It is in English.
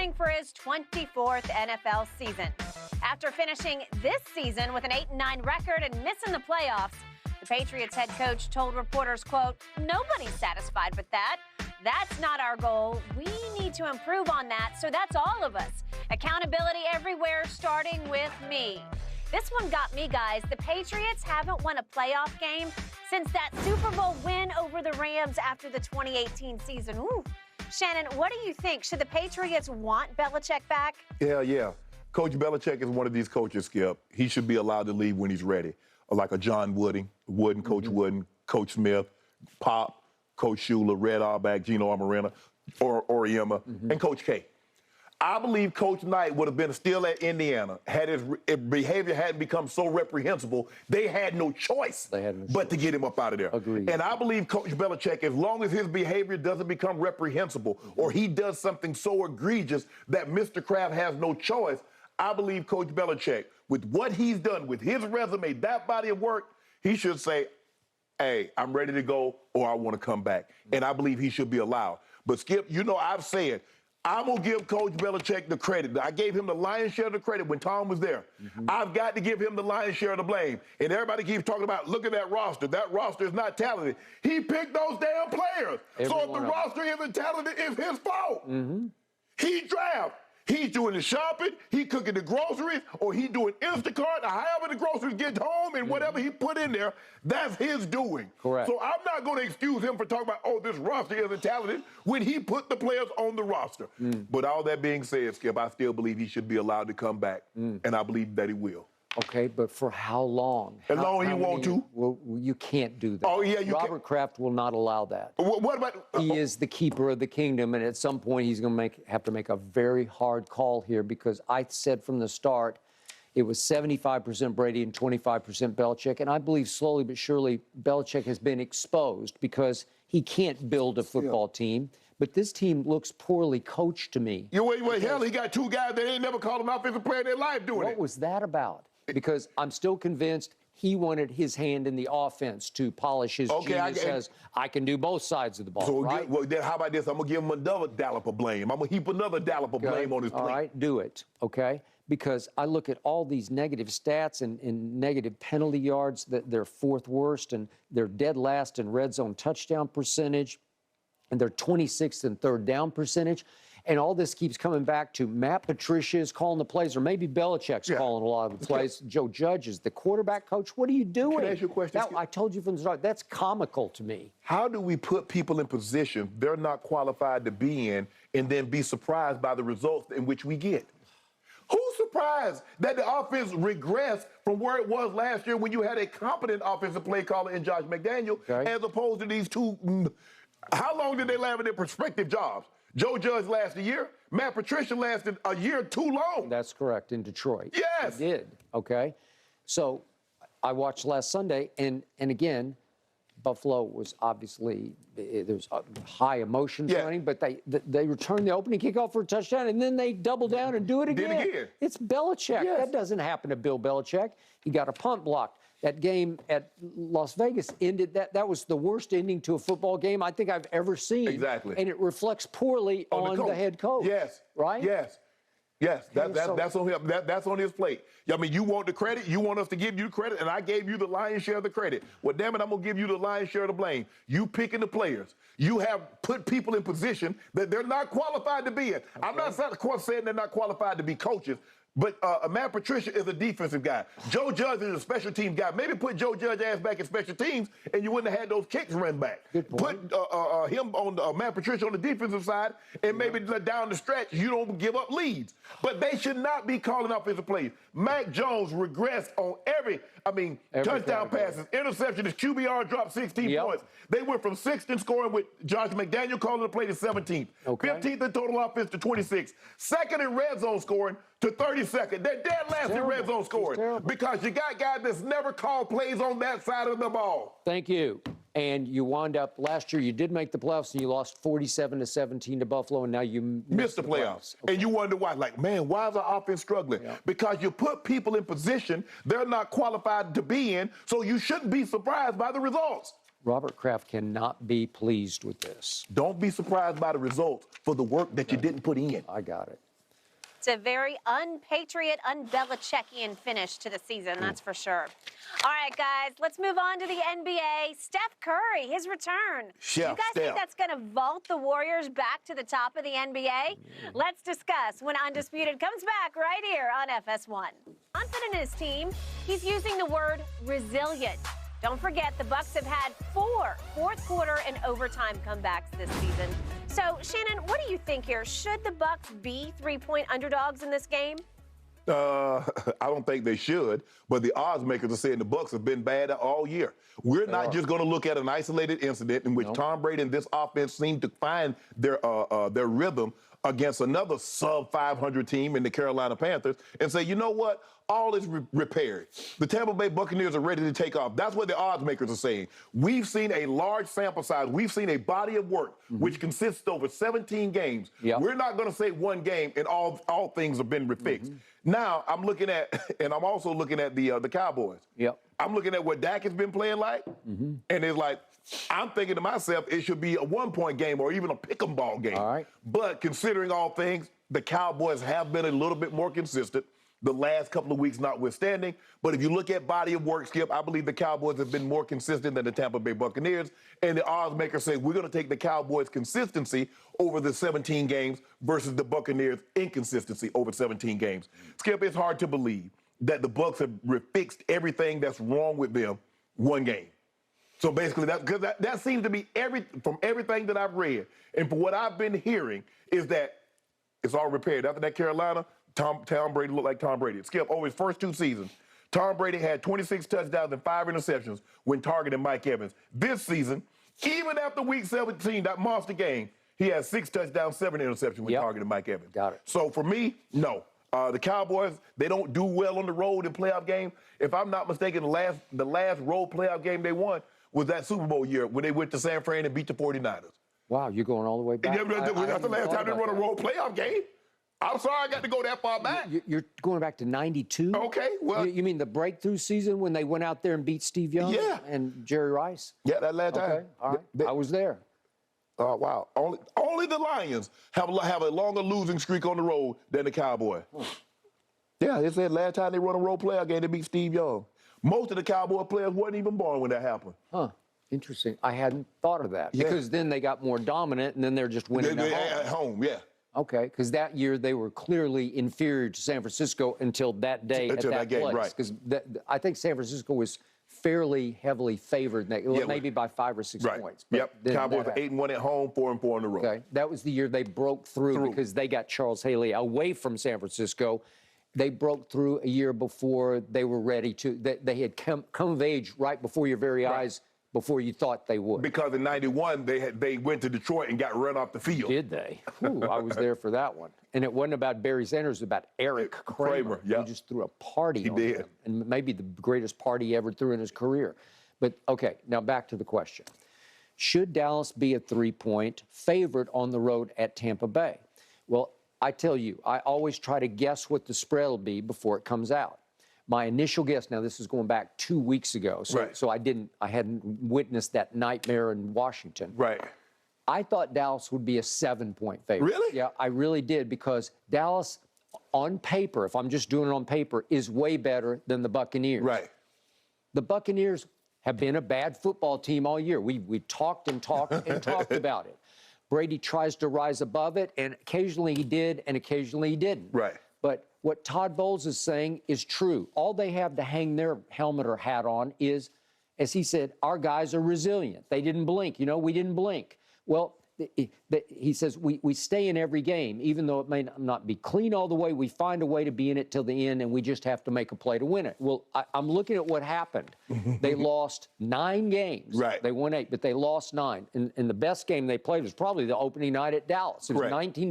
preparing for his 24th NFL season. After finishing this season with an 8-9 record and missing the playoffs, the Patriots head coach told reporters, quote, "Nobody's satisfied with that. That's not our goal. We need to improve on that, so that's all of us. Accountability everywhere, starting with me." This one got me, guys. The Patriots haven't won a playoff game since that Super Bowl win over the Rams after the 2018 season. Ooh. Shannon, what do you think? Should the Patriots want Belichick back? Yeah. Coach Belichick is one of these coaches, Skip. He should be allowed to leave when he's ready. Like a John Wooden, Coach Wooden, Coach Smith, Pop, Coach Shula, Red Auerbach, Gino Amarena, Oriema, and Coach K. I believe Coach Knight would have been still at Indiana had his behavior hadn't become so reprehensible. They had no choice but to get him up out of there. Agreed. And I believe Coach Belichick, as long as his behavior doesn't become reprehensible or he does something so egregious that Mr. Kraft has no choice, I believe Coach Belichick, with what he's done, with his resume, that body of work, he should say, hey, I'm ready to go or I want to come back. And I believe he should be allowed. But, Skip, you know I've said, I'm going to give Coach Belichick the credit. I gave him the lion's share of the credit when Tom was there. I've got to give him the lion's share of the blame. And everybody keeps talking about, look at that roster. That roster is not talented. He picked those damn players. So if the roster isn't talented, it's his fault. He drafts. He's doing the shopping, he cooking the groceries, or he doing Instacart, or however the groceries get home, and whatever he put in there, that's his doing. Correct. So I'm not going to excuse him for talking about, oh, this roster isn't talented, when he put the players on the roster. But all that being said, Skip, I still believe he should be allowed to come back, and I believe that he will. Okay, but for how long? As long as you want to. Well, you can't do that. Oh, yeah, you Robert Kraft will not allow that. What about... He is the keeper of the kingdom, and at some point he's going to have to make a very hard call here because I said from the start it was 75% Brady and 25% Belichick, and I believe slowly but surely Belichick has been exposed because he can't build a football team. But this team looks poorly coached to me. Wait, hell, he got two guys that ain't never called him offensive player in their life doing it. What was that about? Because I'm still convinced he wanted his hand in the offense to polish his genius as I can do both sides of the ball, right? Well, then how about this? I'm going to give him another dollop of blame. I'm going to heap another dollop of blame on his plate. All right, do it, okay? Because I look at all these negative stats and negative penalty yards, that they're fourth worst, and they're dead last in red zone touchdown percentage, and they're 26th in third down percentage. And all this keeps coming back to Matt Patricia is calling the plays, or maybe Belichick's calling a lot of the plays. Joe Judge is the quarterback coach. What are you doing? Can I ask you a question? I told you from the start, that's comical to me. How do we put people in position they're not qualified to be in and then be surprised by the results in which we get? Who's surprised that the offense regressed from where it was last year when you had a competent offensive play caller in Josh McDaniel as opposed to these two? How long did they have in their prospective jobs? Joe Judge lasted a year. Matt Patricia lasted a year too long. That's correct, in Detroit. Yes. He did, okay? So I watched last Sunday, and again, Buffalo was obviously, there's high emotions running, but they returned the opening kickoff for a touchdown, and then they double down and do it again. It's Belichick. That doesn't happen to Bill Belichick. He got a punt blocked. That game at Las Vegas ended, that was the worst ending to a football game I think I've ever seen. Exactly. And it reflects poorly on the head coach. Yes. Right? Yes. That's on him. That's on his plate. I mean, you want the credit, you want us to give you the credit, and I gave you the lion's share of the credit. Well, damn it, I'm going to give you the lion's share of the blame. You picking the players. You have put people in position that they're not qualified to be in. I'm not saying they're not qualified to be coaches, but Matt Patricia is a defensive guy. Joe Judge is a special team guy. Maybe put Joe Judge's ass back in special teams, and you wouldn't have had those kicks run back. Good point. Put him on Matt Patricia on the defensive side, and maybe down the stretch, you don't give up leads. But they should not be calling offensive plays. Mac Jones regressed on every touchdown passes, interception. His QBR dropped 16 points. They went from 6th in scoring with Josh McDaniel calling the play to 17th. 15th in total offense to 26th. 2nd in red zone scoring to 32nd. They're dead last in red zone scoring because you got guys that's never called plays on that side of the ball. Thank you. And you wound up last year, you did make the playoffs, and you lost 47-17 to Buffalo, and now you missed the playoffs. And you wonder why. Like, man, why is our offense struggling? Because you put people in position they're not qualified to be in, so you shouldn't be surprised by the results. Robert Kraft cannot be pleased with this. Don't be surprised by the results for the work that you didn't put in. I got it. It's a very un-Patriot, un-Belichickian finish to the season, that's for sure. All right, guys, let's move on to the NBA. Steph Curry, his return. Do you guys think that's going to vault the Warriors back to the top of the NBA? Let's discuss when Undisputed comes back right here on FS1. Confident in his team, he's using the word resilient. Don't forget, the Bucks have had 4 fourth-quarter and overtime comebacks this season. So, Shannon, what do you think here? Should the Bucks be 3-point underdogs in this game? I don't think they should, but the odds makers are saying the Bucks have been bad all year. We're not just going to look at an isolated incident in which Tom Brady and this offense seem to find their rhythm against another sub-500 team in the Carolina Panthers and say, you know what? All is repaired. The Tampa Bay Buccaneers are ready to take off. That's what the odds makers are saying. We've seen a large sample size. We've seen a body of work which consists of over 17 games. We're not going to say one game and all things have been fixed. Now, I'm looking at, and I'm also looking at the Cowboys. I'm looking at what Dak has been playing like, and it's like, I'm thinking to myself, it should be a 1-point game or even a pick-em ball game. But considering all things, the Cowboys have been a little bit more consistent, the last couple of weeks notwithstanding. But if you look at body of work, Skip, I believe the Cowboys have been more consistent than the Tampa Bay Buccaneers. And the odds makers say we're going to take the Cowboys' consistency over the 17 games versus the Buccaneers' inconsistency over 17 games. Skip, it's hard to believe that the Bucs have fixed everything that's wrong with them one game. So basically, that seems to be from everything that I've read and from what I've been hearing is that it's all repaired. After that Carolina, Tom Brady looked like Tom Brady. Skip, over his first 2 seasons, Tom Brady had 26 touchdowns and 5 interceptions when targeting Mike Evans. This season, even after Week 17, that monster game, he had 6 touchdowns, 7 interceptions when targeting Mike Evans. Got it. So for me, no. The Cowboys, they don't do well on the road in playoff games. If I'm not mistaken, the last road playoff game they won was that Super Bowl year when they went to San Fran and beat the 49ers. Wow, you're going all the way back. That's the last time they won a road playoff game. I'm sorry I got to go that far back. You're going back to 92? Okay, well. You mean the breakthrough season when they went out there and beat Steve Young and Jerry Rice? Yeah, that last time. Okay, all right. I was there. Oh, wow. Only the Lions have a longer losing streak on the road than the Cowboys. Yeah, they said last time they won a road playoff game, they beat Steve Young. Most of the Cowboy players weren't even born when that happened. Huh. Interesting. I hadn't thought of that. Because then they got more dominant, and then they're just winning at home. Yeah. Okay, because that year they were clearly inferior to San Francisco until that day at that game, place. right. Because I think San Francisco was fairly heavily favored, maybe by 5 or 6 points. Yep. Cowboys 8-1 at home, 4-4 on the road. Okay, that was the year they broke through because they got Charles Haley away from San Francisco. They broke through a year before they were ready to. They had come of age right before your very eyes, before you thought they would. Because in '91 they went to Detroit and got run off the field. Did they? Ooh, I was there for that one. And it wasn't about Barry Sanders, it was about Eric Kramer. Yeah. He just threw a party on did. him, and maybe the greatest party he ever threw in his career. But okay, now back to the question: should Dallas be a 3-point favorite on the road at Tampa Bay? Well, I tell you, I always try to guess what the spread will be before it comes out. My initial guess, now this is going back 2 weeks ago, so I hadn't witnessed that nightmare in Washington. Right. I thought Dallas would be a 7-point favorite. Really? Yeah, I really did, because Dallas, on paper, if I'm just doing it on paper, is way better than the Buccaneers. Right. The Buccaneers have been a bad football team all year. We talked and talked and talked about it. Brady tries to rise above it, and occasionally he did, and occasionally he didn't. Right. But what Todd Bowles is saying is true. All they have to hang their helmet or hat on is, as he said, our guys are resilient. They didn't blink. We didn't blink. Well, he says we stay in every game, even though it may not be clean all the way. We find a way to be in it till the end, and we just have to make a play to win it. Well, I'm looking at what happened. They lost 9 games. Right. They won 8, but they lost 9. And the best game they played was probably the opening night at Dallas. It was 19